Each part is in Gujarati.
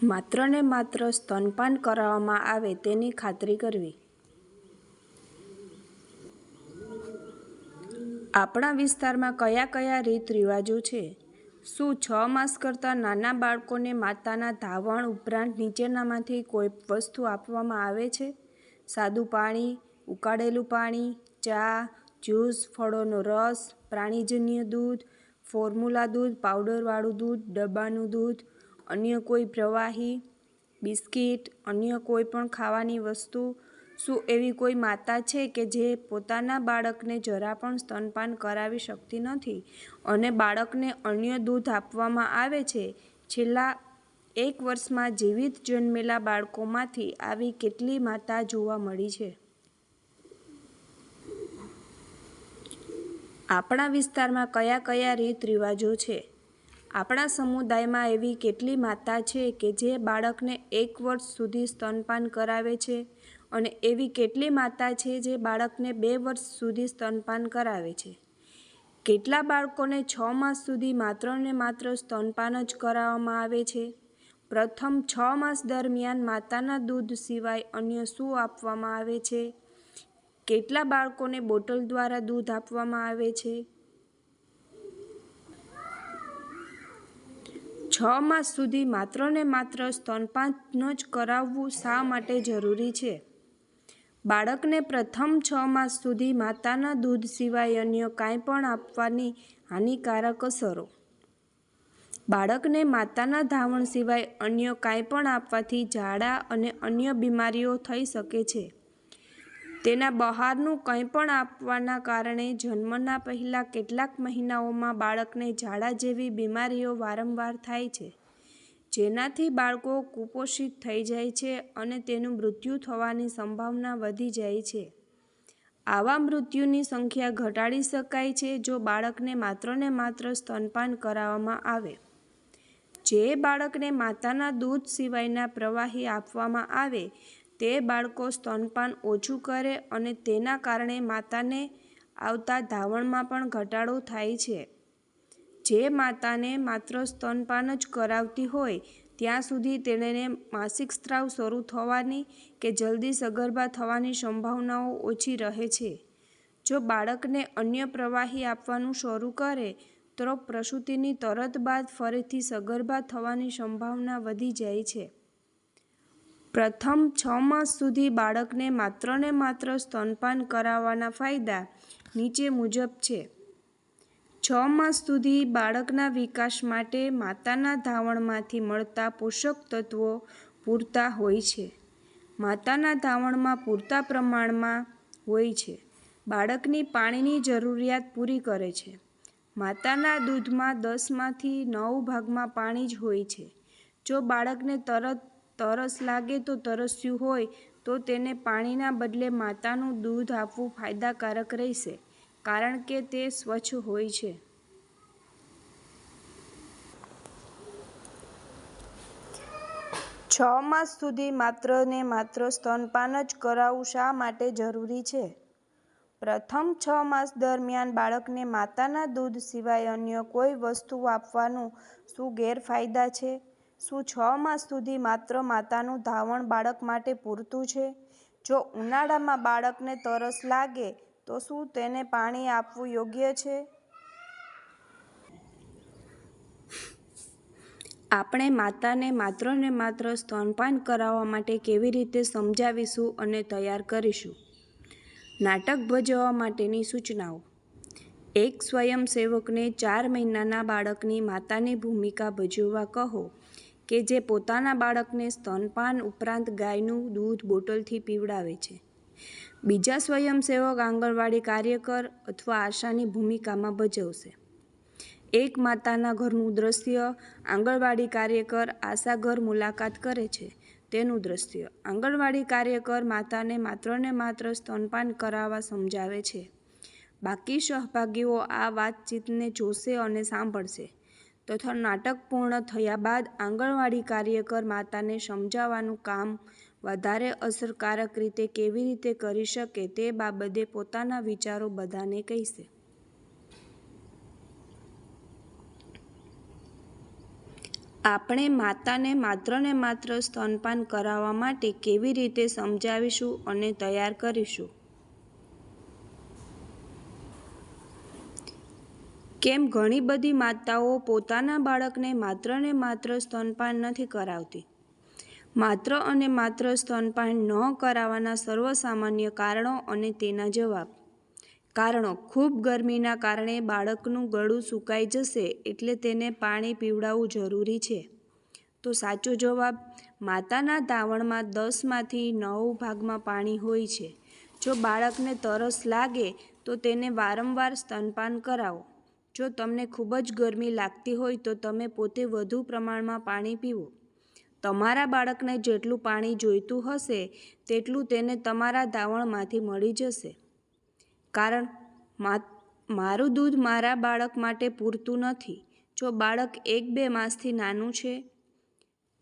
માત્ર ને માત્ર સ્તનપાન કરાવવામાં આવે તેની ખાતરી કરવી. આપણા વિસ્તારમાં કયા કયા રીત રિવાજો છે? શું 6 માસ કરતાં નાના બાળકોને માતાના ધાવણ ઉપરાંત નીચેનામાંથી કોઈ વસ્તુ આપવામાં આવે છે? સાદું પાણી, ઉકાળેલું પાણી, ચા, જ્યુસ, ફળોનો રસ, પ્રાણીજન્ય દૂધ, ફોર્મ્યુલા દૂધ, પાવડરવાળું દૂધ, ડબ્બાનું દૂધ, અન્ય કોઈ પ્રવાહી, બિસ્કિટ, અન્ય કોઈ પણ ખાવાની વસ્તુ? શું એવી કોઈ માતા છે કે જે પોતાના બાળકને જરા પણ સ્તનપાન કરાવી શકતી નથી અને બાળકને અન્ય દૂધ આપવામાં આવે છે? છેલ્લા 1 વર્ષમાં જીવિત જન્મેલા બાળકોમાંથી આવી કેટલી માતા જોવા મળી છે? આપણા વિસ્તારમાં કયા કયા રીત રિવાજો છે? આપણા સમુદાયમાં એવી કેટલી માતા છે કે જે બાળકને 1 વર્ષ સુધી સ્તનપાન કરાવે છે અને એવી કેટલી માતા છે જે બાળકને 2 વર્ષ સુધી સ્તનપાન કરાવે છે? કેટલા બાળકોને 6 માસ સુધી માત્ર ને માત્ર સ્તનપાન જ કરાવવામાં આવે છે? પ્રથમ 6 માસ દરમિયાન માતાના દૂધ સિવાય અન્ય શું આપવામાં આવે છે? કેટલા બાળકોને બોટલ દ્વારા દૂધ આપવામાં આવે છે? 6 માસ સુધી માત્ર ને માત્ર સ્તનપાન જ કરાવવું શા માટે જરૂરી છે? બાળકને પ્રથમ 6 માસ સુધી માતાના દૂધ સિવાય અન્ય કાંઈ પણ આપવાની હાનિકારક અસરો. બાળકને માતાના ધાવણ સિવાય અન્ય કાંઈ પણ આપવાથી ઝાડા અને અન્ય બીમારીઓ થઈ શકે છે. તેના બહારનું કંઈ પણ આપવાના કારણે જન્મના પહેલા કેટલાક મહિનાઓમાં બાળકને ઝાડા જેવી બીમારીઓ વારંવાર થાય છે, જેનાથી બાળકો કુપોષિત થઈ જાય છે અને તેનું મૃત્યુ થવાની સંભાવના વધી જાય છે. આવા મૃત્યુની સંખ્યા ઘટાડી શકાય છે જો બાળકને માત્ર ને માત્ર સ્તનપાન કરાવવામાં આવે. જે બાળકને માતાના દૂધ સિવાયના પ્રવાહી આપવામાં આવે તે બાળકો સ્તનપાન ઓછું કરે અને તેના કારણે માતાને આવતા ધાવણમાં પણ ઘટાડો થાય છે. જે માતાને માત્ર સ્તનપાન જ કરાવતી હોય ત્યાં સુધી તેણે માસિક સ્રાવ શરૂ થવાની કે જલ્દી સગર્ભા થવાની સંભાવનાઓ ઓછી રહે છે. જો બાળકને અન્ય પ્રવાહી આપવાનું શરૂ કરે તો પ્રસૂતિની તરત બાદ ફરીથી સગર્ભા થવાની સંભાવના વધી જાય છે. પ્રથમ 6 માસ સુધી બાળકને માત્ર ને માત્ર સ્તનપાન કરાવવાના ફાયદા નીચે મુજબ છે. 6 માસ સુધી બાળકના વિકાસ માટે માતાના ધાવણમાંથી મળતા પોષક તત્વો પૂરતા હોય છે. માતાના ધાવણમાં પૂરતા પ્રમાણમાં હોય છે. બાળકની પાણીની જરૂરિયાત પૂરી કરે છે. માતાના દૂધમાં 10માંથી 9 ભાગમાં પાણી જ હોય છે. જો બાળકને તરસ લાગે તો તરસ્યું હોય તો તેને પાણીના બદલે માતાનું દૂધ આપવું ફાયદાકારક રહેશે, કારણ કે તે સ્વચ્છ હોય છે. છ માસ સુધી માત્ર ને માત્ર સ્તનપાન જ કરાવવું શા માટે જરૂરી છે? પ્રથમ 6 માસ દરમિયાન બાળકને માતાના દૂધ સિવાય અન્ય કોઈ વસ્તુ આપવાનું શું ગેરફાયદા છે? શું 6 માસ સુધી માત્ર માતાનું ધાવણ બાળક માટે પૂરતું છે? જો ઉનાળામાં બાળકને તરસ લાગે તો શું તેને પાણી આપવું યોગ્ય છે? આપણે માતાને માત્ર ને માત્ર સ્તનપાન કરાવવા માટે કેવી રીતે સમજાવીશું અને તૈયાર કરીશું? નાટક ભજવવા માટેની સૂચનાઓ. એક સ્વયંસેવકને 4 મહિનાના બાળકની માતાની ભૂમિકા ભજવવા કહો કે જે પોતાના બાળકને સ્તનપાન ઉપરાંત ગાયનું દૂધ બોટલથી પીવડાવે છે. બીજા સ્વયંસેવક આંગણવાડી કાર્યકર અથવા આશાની ભૂમિકામાં ભજવશે. એક માતાના ઘરનું દ્રશ્ય. આંગણવાડી કાર્યકર આશા ઘર મુલાકાત કરે છે તેનું દ્રશ્ય. આંગણવાડી કાર્યકર માતાને માત્ર ને માત્ર સ્તનપાન કરાવવા સમજાવે છે. બાકી સહભાગીઓ આ વાતચીતને જોશે અને સાંભળશે તથા નાટક પૂર્ણ થયા બાદ આંગણવાડી કાર્યકર માતાને સમજાવવાનું કામ વધારે અસરકારક રીતે કેવી રીતે કરી શકે તે બાબતે પોતાના વિચારો બધાને કહેશે. આપણે માતાને માત્ર ને માત્ર સ્તનપાન કરાવવા માટે કેવી રીતે સમજાવીશું અને તૈયાર કરીશું? કેમ ઘણી બધી માતાઓ પોતાના બાળકને માત્ર ને માત્ર સ્તનપાન નથી કરાવતી? માત્ર અને માત્ર સ્તનપાન ન કરાવવાના સર્વસામાન્ય કારણો અને તેના જવાબ. કારણો: ખૂબ ગરમીના કારણે બાળકનું ગળું સુકાઈ જશે એટલે તેને પાણી પીવડાવવું જરૂરી છે. તો સાચો જવાબ: માતાના ધાવણમાં 10 માંથી 9 ભાગમાં પાણી હોય છે. જો બાળકને તરસ લાગે તો તેને વારંવાર સ્તનપાન કરાવો. જો તમને ખૂબ જ ગરમી લાગતી હોય તો તમે પોતે વધુ પ્રમાણમાં પાણી પીવો. તમારા બાળકને જેટલું પાણી જોઈતું હશે તેટલું તેને તમારા ધાવણમાંથી મળી જશે. કારણ: મારું દૂધ મારા બાળક માટે પૂરતું નથી. જો બાળક 1-2 માસથી નાનું છે.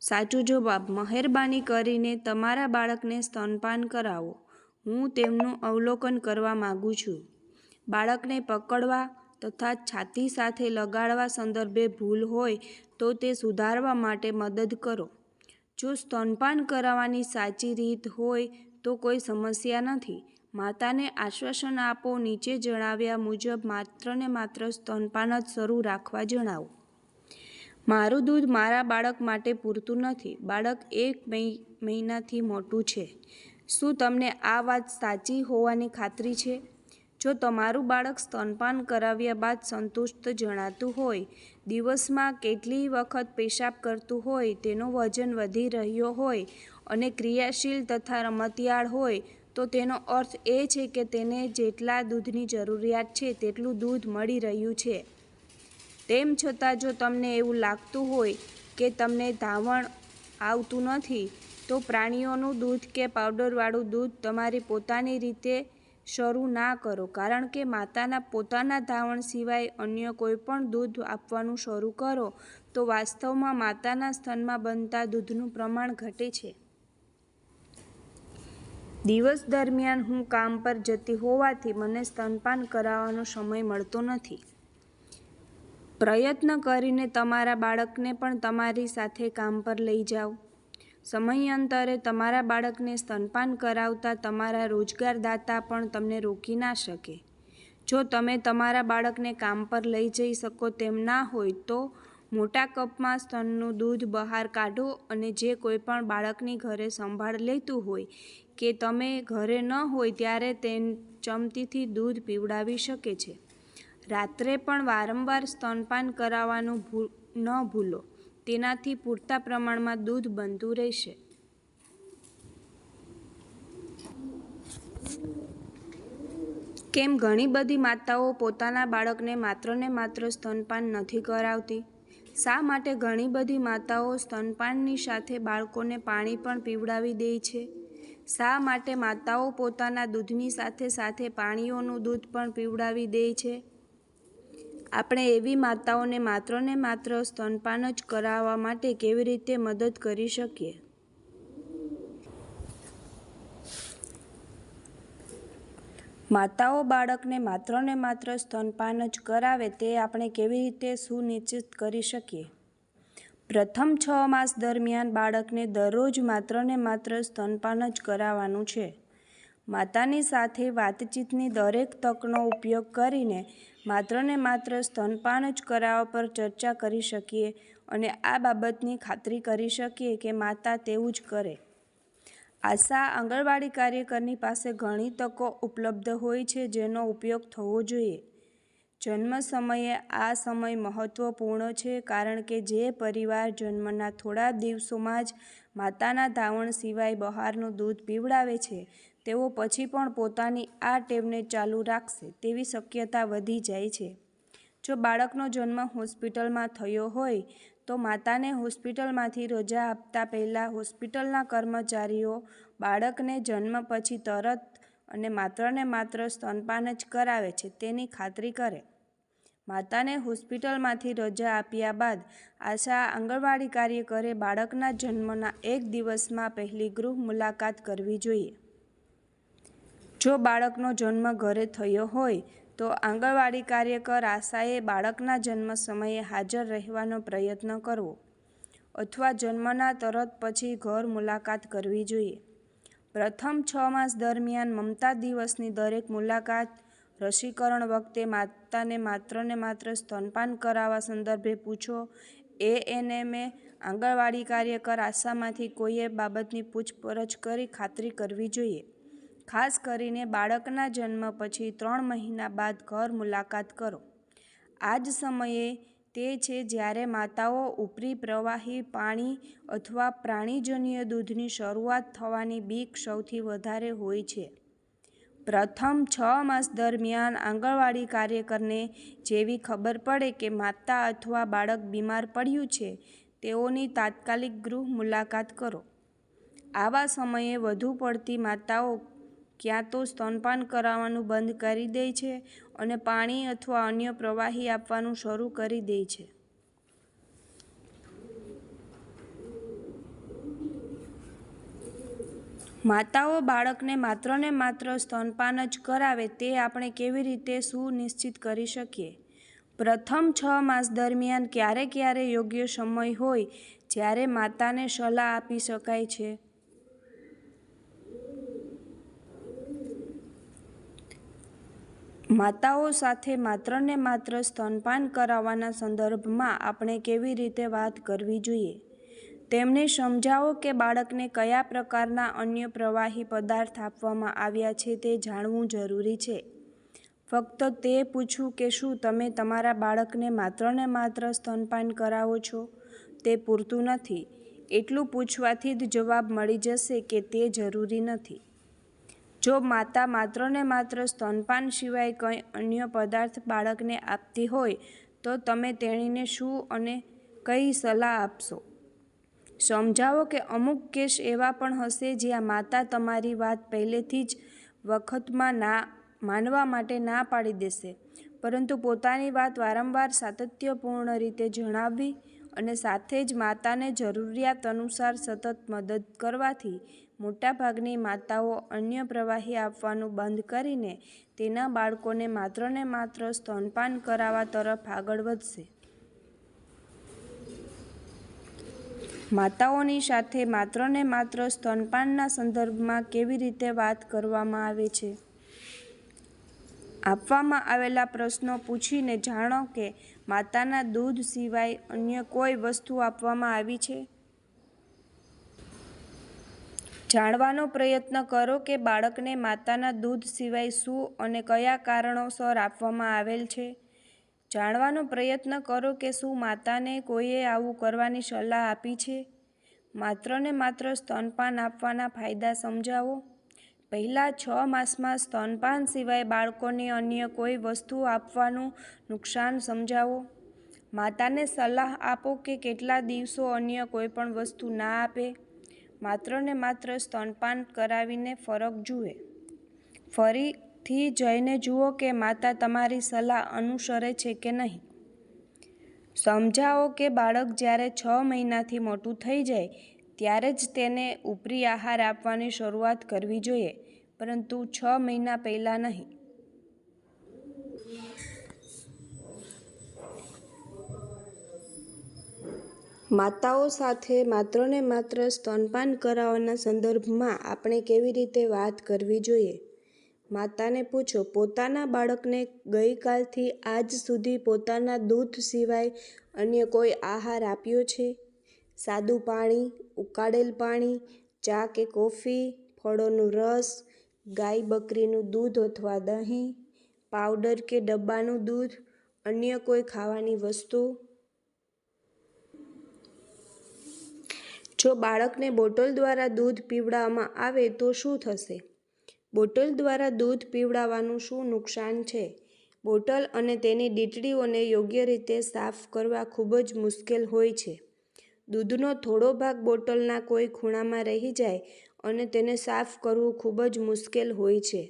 સાચો જવાબ: મહેરબાની કરીને તમારા બાળકને સ્તનપાન કરાવો. હું તેમનું અવલોકન કરવા માંગુ છું. બાળકને પકડવા તથા છાતી સાથે લગાડવા સંદર્ભે ભૂલ હોય તો તે સુધારવા માટે મદદ કરો. જો સ્તનપાન કરાવવાની સાચી રીત હોય તો કોઈ સમસ્યા નથી. માતાને આશ્વાસન આપો. નીચે જણાવ્યા મુજબ માત્ર ને માત્ર સ્તનપાન જ શરૂ રાખવા જણાવો. મારું દૂધ મારા બાળક માટે પૂરતું નથી. બાળક 1 મહિનાથી મોટું છે. શું તમને આ વાત સાચી હોવાની ખાતરી છે? જો તમારું બાળક સ્તનપાન કરાવ્યા બાદ સંતુષ્ટ જણાતું હોય, દિવસમાં કેટલી વખત પેશાબ કરતું હોય, તેનું વજન વધી રહ્યો હોય અને ક્રિયાશીલ તથા રમતિયાળ હોય તો તેનો અર્થ એ છે કે તેને જેટલા દૂધની જરૂરિયાત છે તેટલું દૂધ મળી રહ્યું છે. તેમ છતાં જો તમને એવું લાગતું હોય કે તમને ધાવણ આવતું નથી, તો પ્રાણીઓનું દૂધ કે પાવડરવાળું દૂધ તમારી પોતાની રીતે શરૂ ના કરો. કારણ કે માતાના પોતાના ધાવણ સિવાય અન્ય કોઈપણ દૂધ આપવાનું શરૂ કરો તો વાસ્તવમાં માતાના સ્તનમાં બનતા દૂધનું પ્રમાણ ઘટે છે. દિવસ દરમિયાન હું કામ પર જતી હોવાથી મને સ્તનપાન કરાવવાનો સમય મળતો નથી. પ્રયત્ન કરીને તમારા બાળકને પણ તમારી સાથે કામ પર લઈ જાઓ. સમયાંતરે તમારા બાળકને સ્તનપાન કરાવતા તમારા રોજગારદાતા પણ તમને રોકી ના શકે. જો તમે તમારા બાળકને કામ પર લઈ જઈ શકો તેમ ના હોય તો મોટા કપમાં સ્તનનું દૂધ બહાર કાઢો અને જે કોઈપણ બાળકની ઘરે સંભાળ લેતું હોય કે તમે ઘરે ન હોય ત્યારે તેને ચમચીથી દૂધ પીવડાવી શકે છે. રાત્રે પણ વારંવાર સ્તનપાન કરાવવાનું ન ભૂલો. તેનાથી પૂરતા પ્રમાણમાં દૂધ બનતું રહેશે. કેમ ઘણી બધી માતાઓ પોતાના બાળકને માત્ર ને માત્ર સ્તનપાન નથી કરાવતી? શા માટે ઘણી બધી માતાઓ સ્તનપાનની સાથે બાળકોને પાણી પણ પીવડાવી દે છે? શા માટે માતાઓ પોતાના દૂધની સાથે સાથે પ્રાણીઓનું દૂધ પણ પીવડાવી દે છે? આપણે એવી માતાઓને માત્ર ને માત્ર સ્તનપાન જ કરાવવા માટે કેવી રીતે મદદ કરી શકીએ? માતાઓ બાળકને માત્ર ને માત્ર સ્તનપાન જ કરાવે તે આપણે કેવી રીતે સુનિશ્ચિત કરી શકીએ? પ્રથમ 6 માસ દરમિયાન બાળકને દરરોજ માત્ર ને માત્ર સ્તનપાન જ કરાવવાનું છે. માતાની સાથે વાતચીતની દરેક તકનો ઉપયોગ કરીને માત્ર ને માત્ર સ્તનપાન જ કરાવવા પર ચર્ચા કરી શકીએ અને આ બાબતની ખાતરી કરી શકીએ કે માતા તેવું જ કરે. આશા આંગણવાડી કાર્યકરની પાસે ઘણી તકો ઉપલબ્ધ હોય છે જેનો ઉપયોગ થવો જોઈએ. જન્મ સમયે આ સમય મહત્વપૂર્ણ છે કારણ કે જે પરિવાર જન્મના થોડા દિવસોમાં જ માતાના ધાવણ સિવાય બહારનું દૂધ પીવડાવે છે તેઓ પછી પણ પોતાની આ ટેવને ચાલુ રાખશે તેવી શક્યતા વધી જાય છે. જો બાળકનો જન્મ હોસ્પિટલમાં થયો હોય તો માતાને હોસ્પિટલમાંથી રજા આપતા પહેલા હોસ્પિટલના કર્મચારીઓ બાળકને જન્મ પછી તરત અને માત્ર સ્તનપાન જ કરાવે છે તેની ખાતરી કરે. માતાને હોસ્પિટલમાંથી રજા આપ્યા બાદ આશા આંગણવાડી કાર્યકરે બાળકના જન્મના 1 દિવસમાં પહેલી ગૃહ મુલાકાત કરવી જોઈએ. જો બાળકનો જન્મ ઘરે થયો હોય તો આંગણવાડી કાર્યકર આશાએ બાળકના જન્મ સમયે હાજર રહેવાનો પ્રયત્ન કરવો. અથવા જન્મના તરત પછી ઘર મુલાકાત કરવી જોઈએ. પ્રથમ 6 માસ દરમિયાન મમતા દિવસની દરેક મુલાકાત, રસીકરણ વખતે માતાને માત્ર સ્તનપાન કરાવવા સંદર્ભે પૂછો. એએનએમએ, આંગણવાડી કાર્યકર, આશામાંથી કોઈએ બાબતની પૂછપરછ કરી ખાતરી કરવી જોઈએ. ખાસ કરીને બાળકના જન્મ પછી 3 મહિના બાદ ઘર મુલાકાત કરો. આ જ સમયે તે છે જ્યારે માતાઓ ઉપરી પ્રવાહી પાણી અથવા પ્રાણીજન્ય દૂધની શરૂઆત થવાની બીક સૌથી વધારે હોય છે. પ્રથમ 6 માસ દરમિયાન આંગણવાડી કાર્યકરને જેવી ખબર પડે કે માતા અથવા બાળક બીમાર પડ્યું છે, તેઓની તાત્કાલિક ગૃહ મુલાકાત કરો. આવા સમયે વધુ પડતી માતાઓ ક્યાં તો સ્તનપાન કરાવવાનું બંધ કરી દે છે અને પાણી અથવા અન્ય પ્રવાહી આપવાનું શરૂ કરી દે છે. માતાઓ બાળકને માત્ર સ્તનપાન જ કરાવે તે આપણે કેવી રીતે સુનિશ્ચિત કરી શકીએ? પ્રથમ 6 માસ દરમિયાન ક્યારે યોગ્ય સમય હોય જ્યારે માતાને સલાહ આપી શકાય છે? માતાઓ સાથે માત્ર સ્તનપાન કરાવવાના સંદર્ભમાં આપણે કેવી રીતે વાત કરવી જોઈએ? તેમને સમજાવો કે બાળકને કયા પ્રકારના અન્ય પ્રવાહી પદાર્થ આપવામાં આવ્યા છે તે જાણવું જરૂરી છે. ફક્ત તે પૂછવું કે શું તમે તમારા બાળકને માત્ર સ્તનપાન કરાવો છો તે પૂરતું નથી. એટલું પૂછવાથી જ જવાબ મળી જશે કે તે જરૂરી નથી. જો માતા માત્ર સ્તનપાન સિવાય કંઈ અન્ય પદાર્થ બાળકને આપતી હોય તો તમે તેણીને શું અને કઈ સલાહ આપશો? સમજાવો કે અમુક કેસ એવા પણ હશે જ્યાં માતા તમારી વાત પહેલેથી જ વખતમાં માનવા માટે ના પાડી દેશે, પરંતુ પોતાની વાત વારંવાર સાતત્યપૂર્ણ રીતે જણાવવી અને સાથે જ માતાને જરૂરિયાત અનુસાર સતત મદદ કરવાથી મોટાભાગની માતાઓ અન્ય પ્રવાહી આપવાનું બંધ કરીને તેના બાળકોને માત્ર સ્તનપાન કરાવવા તરફ આગળ વધશે. માતાઓની સાથે માત્ર સ્તનપાનના સંદર્ભમાં કેવી રીતે વાત કરવામાં આવે છે? આપવામાં આવેલા પ્રશ્નો પૂછીને જાણો કે માતાના દૂધ સિવાય અન્ય કોઈ વસ્તુ આપવામાં આવી છે. જાણવાનો પ્રયત્ન કરો કે બાળકને માતાના દૂધ સિવાય શું અને કયા કારણોસર આપવામાં આવેલ છે. જાણવાનો પ્રયત્ન કરો કે શું માતાને કોઈએ આવું કરવાની સલાહ આપી છે. માત્ર સ્તનપાન આપવાના ફાયદા સમજાવો. પહેલા 6 માસમાં સ્તનપાન સિવાય બાળકોને અન્ય કોઈ વસ્તુ આપવાનું નુકસાન સમજાવો. માતાને સલાહ આપો કે કેટલા દિવસો અન્ય કોઈપણ વસ્તુ ના આપે. માત્ર સ્તનપાન કરાવીને ફરક જુએ. ફરીથી જઈને જુઓ કે માતા તમારી સલાહ અનુસરે છે કે નહીં. સમજાવો કે બાળક જ્યારે 6 મહિનાથી મોટું થઈ જાય ત્યારે જ તેને ઉપરી આહાર આપવાની શરૂઆત કરવી જોઈએ, પરંતુ 6 મહિના પહેલાં નહીં. માતાઓ સાથે માત્ર સ્તનપાન કરાવવાના સંદર્ભમાં આપણે કેવી રીતે વાત કરવી જોઈએ? માતાને પૂછો, પોતાના બાળકને ગઈકાલથી આજ સુધી પોતાના દૂધ સિવાય અન્ય કોઈ આહાર આપ્યો છે? સાદું પાણી, ઉકાળેલ પાણી, ચા કે કોફી, ફળોનો રસ, ગાય-બકરીનું દૂધ અથવા દહીં, પાવડર કે ડબ્બાનું દૂધ, અન્ય કોઈ ખાવાની વસ્તુ? જો બાળકને બોટલ દ્વારા દૂધ પીવડાવવામાં આવે તો શું થશે? બોટલ દ્વારા દૂધ પીવડાવવાનું શું નુકસાન છે? બોટલ અને તેની ડીટડીઓને યોગ્ય રીતે સાફ કરવા ખૂબ જ મુશ્કેલ હોય છે. દૂધનો થોડો ભાગ બોટલના કોઈ ખૂણામાં રહી જાય અને તેને સાફ કરવું ખૂબ જ મુશ્કેલ હોય છે.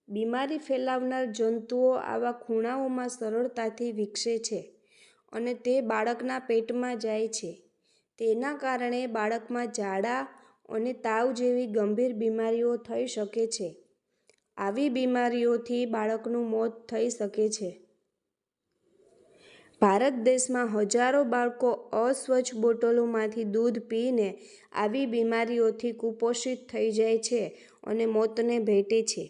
બીમારી ફેલાવનાર જંતુઓ આવા ખૂણાઓમાં સરળતાથી વિકસે છે અને તે બાળકના પેટમાં જાય છે. તેના કારણે બાળકમાં ઝાડા અને તાવ જેવી ગંભીર બીમારીઓ થઈ શકે છે. આવી બીમારીઓથી બાળકનું મોત થઈ શકે છે. ભારત દેશમાં હજારો બાળકો અસ્વચ્છ બોટલોમાંથી દૂધ પીને આવી બીમારીઓથી કુપોષિત થઈ જાય છે અને મોતને ભેટે છે.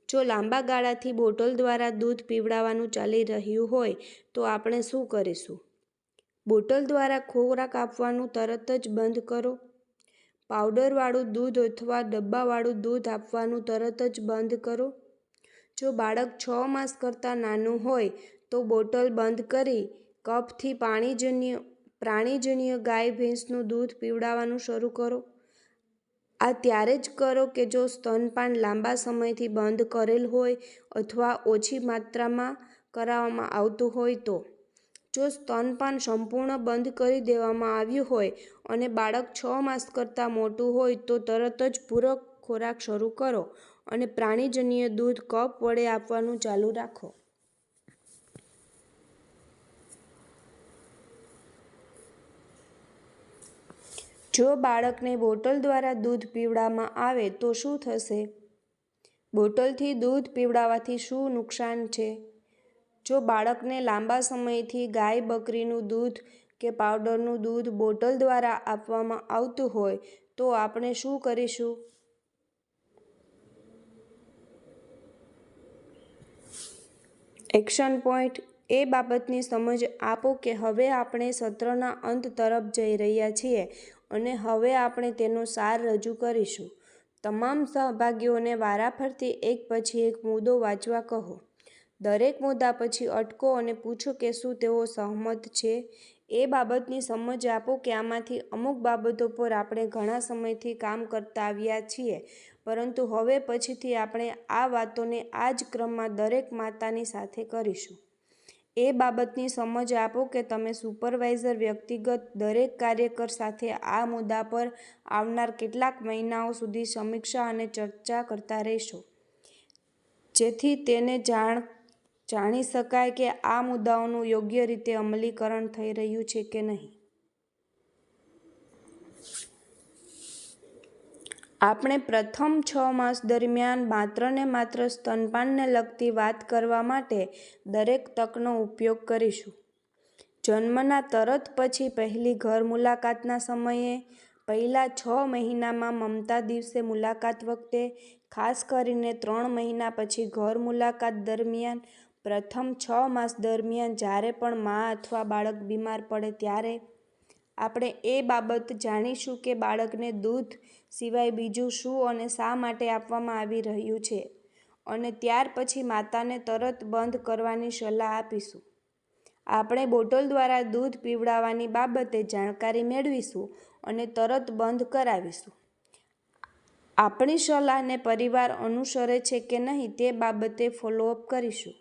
જો લાંબા ગાળાથી બોટલ દ્વારા દૂધ પીવડાવવાનું ચાલી રહ્યું હોય તો આપણે શું કરીશું? બોટલ દ્વારા ખોરાક આપવાનું તરત જ બંધ કરો. પાવડરવાળું દૂધ અથવા ડબ્બાવાળું દૂધ આપવાનું તરત જ બંધ કરો. જો બાળક 6 માસ કરતાં નાનું હોય તો બોટલ બંધ કરી કપથી પ્રાણીજન્ય ગાય ભેંસનું દૂધ પીવડાવવાનું શરૂ કરો. આ ત્યારે જ કરો કે જો સ્તનપાન લાંબા સમયથી બંધ કરેલ હોય અથવા ઓછી માત્રામાં કરાવવામાં આવતું હોય તો. જો સ્તનપાન સંપૂર્ણ બંધ કરી દેવામાં આવ્યું હોય અને બાળક 6 માસ કરતાં મોટું હોય તો તરત જ પૂરક ખોરાક શરૂ કરો અને પ્રાણીજન્ય દૂધ કપ વડે આપવાનું ચાલુ રાખો. જો બાળકને બોટલ દ્વારા દૂધ પીવડાવવામાં આવે તો શું થશે? બોટલથી દૂધ પીવડાવવાથી શું નુકસાન છે? જો બાળકને લાંબા સમયથી ગાય બકરીનું દૂધ કે પાવડરનું દૂધ બોટલ દ્વારા આપવામાં આવતું હોય તો આપણે શું કરીશું? એક્શન પોઈન્ટ: એ બાબતની સમજ આપો કે હવે આપણે સત્રના અંત તરફ જઈ રહ્યા છીએ અને હવે આપણે તેનો સાર રજૂ કરીશું. તમામ સહભાગીઓને વારાફરતી એક પછી એક મુદ્દો વાંચવા કહો. દરેક મુદ્દા પછી અટકો અને પૂછો કે શું તેઓ સહમત છે. એ બાબતની સમજ આપો કે આમાંથી અમુક બાબતો પર આપણે ઘણા સમયથી કામ કરતા આવ્યા છીએ, પરંતુ હવે પછીથી આપણે આ વાતોને આ જ ક્રમમાં દરેક માતાની સાથે કરીશું. એ બાબતની સમજ આપો કે તમે સુપરવાઇઝર વ્યક્તિગત દરેક કાર્યકર સાથે આ મુદ્દા પર આવનાર કેટલાક મહિનાઓ સુધી સમીક્ષા અને ચર્ચા કરતા રહેશો, જેથી તેને જાણી શકાય કે આ મુદ્દાઓનું યોગ્ય રીતે અમલીકરણ થઈ રહ્યું છે કે નહીં. આપણે પ્રથમ 6 માસ દરમિયાન માત્ર ને માત્ર સ્તનપાનને લગતી વાત કરવા માટે દરેક તકનો ઉપયોગ કરીશું. જન્મના તરત પછી પહેલી ઘર મુલાકાતના સમયે, પહેલા 6 મહિનામાં મમતા દિવસે મુલાકાત વખતે, ખાસ કરીને 3 મહિના પછી ઘર મુલાકાત દરમિયાન, પ્રથમ 6 માસ દરમિયાન જ્યારે પણ મા અથવા બાળક બીમાર પડે ત્યારે. આપણે એ બાબત જાણીશું કે બાળકને દૂધ સિવાય બીજું શું અને શા માટે આપવામાં આવી રહ્યું છે અને ત્યાર પછી માતાને તરત બંધ કરવાની સલાહ આપીશું. આપણે બોટલ દ્વારા દૂધ પીવડાવવાની બાબતે જાણકારી મેળવીશું અને તરત બંધ કરાવીશું. આપણી સલાહને પરિવાર અનુસરે છે કે નહીં તે બાબતે ફોલોઅપ કરીશું.